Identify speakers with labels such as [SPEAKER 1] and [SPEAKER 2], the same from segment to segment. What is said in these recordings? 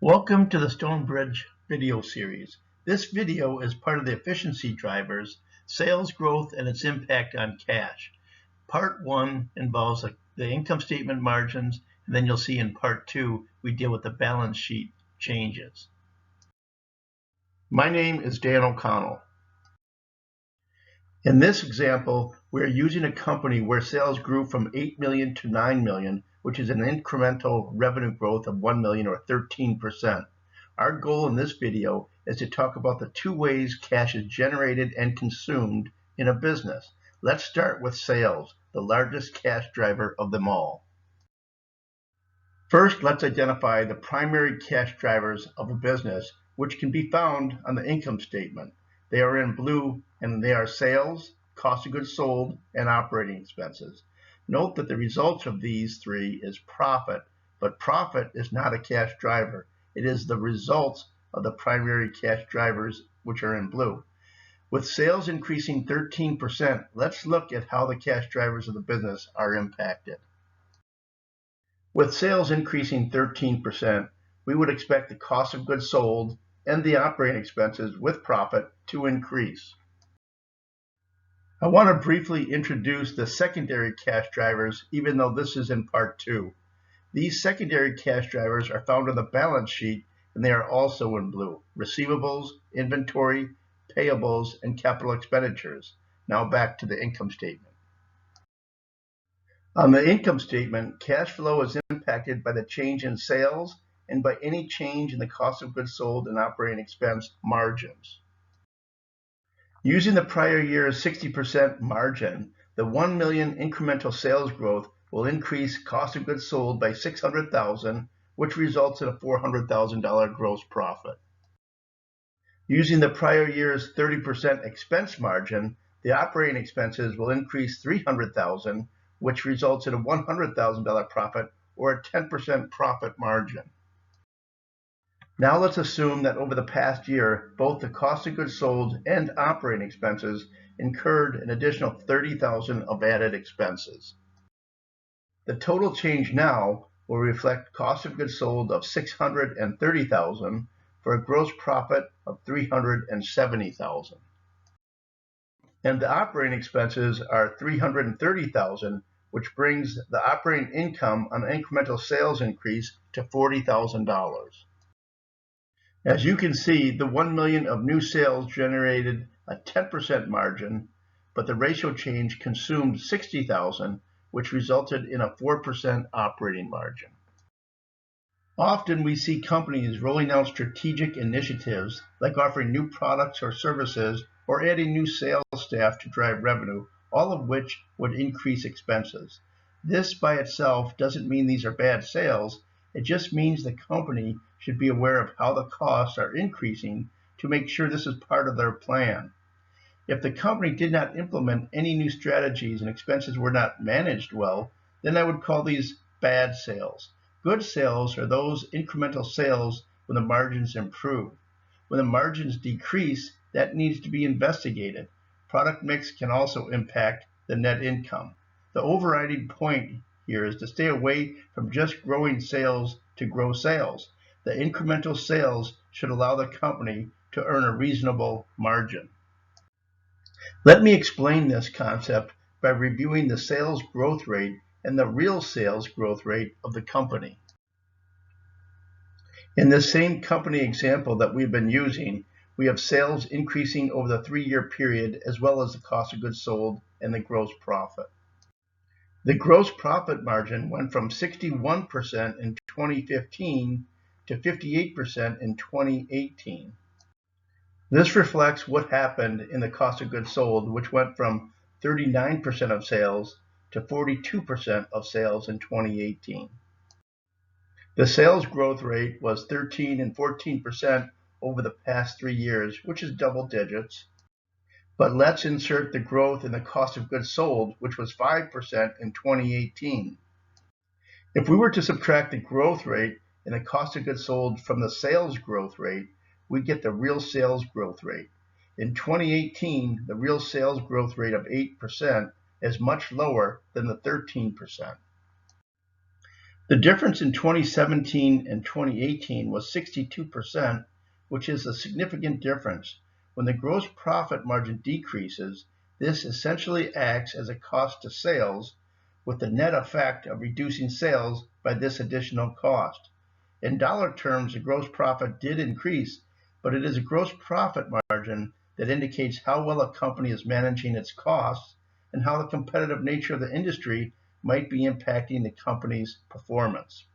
[SPEAKER 1] Welcome to the Stonebridge video series. This video is part of the efficiency drivers, sales growth, and its impact on cash. Part 1 involves the income statement margins, and then you'll see in Part 2 we deal with the balance sheet changes. My name is Dan O'Connell. In this example, we're using a company where sales grew from 8 million to 9 million, which is an incremental revenue growth of 1 million or 13%. Our goal in this video is to talk about the two ways cash is generated and consumed in a business. Let's start with sales, the largest cash driver of them all. First, let's identify the primary cash drivers of a business, which can be found on the income statement. They are in blue, and they are sales, cost of goods sold, and operating expenses. Note that the result of these three is profit, but profit is not a cash driver. It is the results of the primary cash drivers, which are in blue. With sales increasing 13%, let's look at how the cash drivers of the business are impacted. With sales increasing 13%, we would expect the cost of goods sold and the operating expenses with profit to increase. I want to briefly introduce the secondary cash drivers, even though this is in Part 2. These secondary cash drivers are found on the balance sheet, and they are also in blue: receivables, inventory, payables, and capital expenditures. Now back to the income statement. On the income statement, cash flow is impacted by the change in sales and by any change in the cost of goods sold and operating expense margins. Using the prior year's 60% margin, the 1 million incremental sales growth will increase cost of goods sold by $600,000, which results in a $400,000 gross profit. Using the prior year's 30% expense margin, the operating expenses will increase $300,000, which results in a $100,000 profit or a 10% profit margin. Now let's assume that over the past year, both the cost of goods sold and operating expenses incurred an additional $30,000 of added expenses. The total change now will reflect cost of goods sold of $630,000 for a gross profit of $370,000. And the operating expenses are $330,000, which brings the operating income on the incremental sales increase to $40,000. As you can see, the 1 million of new sales generated a 10% margin, but the ratio change consumed $60,000, which resulted in a 4% operating margin. Often we see companies rolling out strategic initiatives like offering new products or services or adding new sales staff to drive revenue, all of which would increase expenses. This by itself doesn't mean these are bad sales. It just means the company should be aware of how the costs are increasing to make sure this is part of their plan. If the company did not implement any new strategies and expenses were not managed well, then I would call these bad sales. Good sales are those incremental sales when the margins improve. When the margins decrease, that needs to be investigated. Product mix can also impact the net income. The overriding point here is to stay away from just growing sales to grow sales. The incremental sales should allow the company to earn a reasonable margin. Let me explain this concept by reviewing the sales growth rate and the real sales growth rate of the company. In this same company example that we've been using, we have sales increasing over the 3-year period as well as the cost of goods sold and the gross profit. The gross profit margin went from 61% in 2015 to 58% in 2018. This reflects what happened in the cost of goods sold, which went from 39% of sales to 42% of sales in 2018. The sales growth rate was 13 and 14% over the past 3 years, which is double digits. But let's insert the growth in the cost of goods sold, which was 5% in 2018. If we were to subtract the growth rate in the cost of goods sold from the sales growth rate, we get the real sales growth rate. In 2018, the real sales growth rate of 8% is much lower than the 13%. The difference in 2017 and 2018 was 62%, which is a significant difference. When the gross profit margin decreases, this essentially acts as a cost to sales, with the net effect of reducing sales by this additional cost. In dollar terms, the gross profit did increase, but it is a gross profit margin that indicates how well a company is managing its costs and how the competitive nature of the industry might be impacting the company's performance.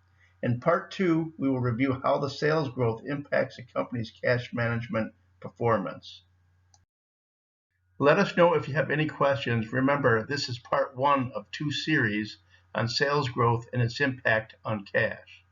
[SPEAKER 1] In part 2, we will review how the sales growth impacts a company's cash management performance. Let us know if you have any questions. Remember, this is part 1 of 2 series on sales growth and its impact on cash.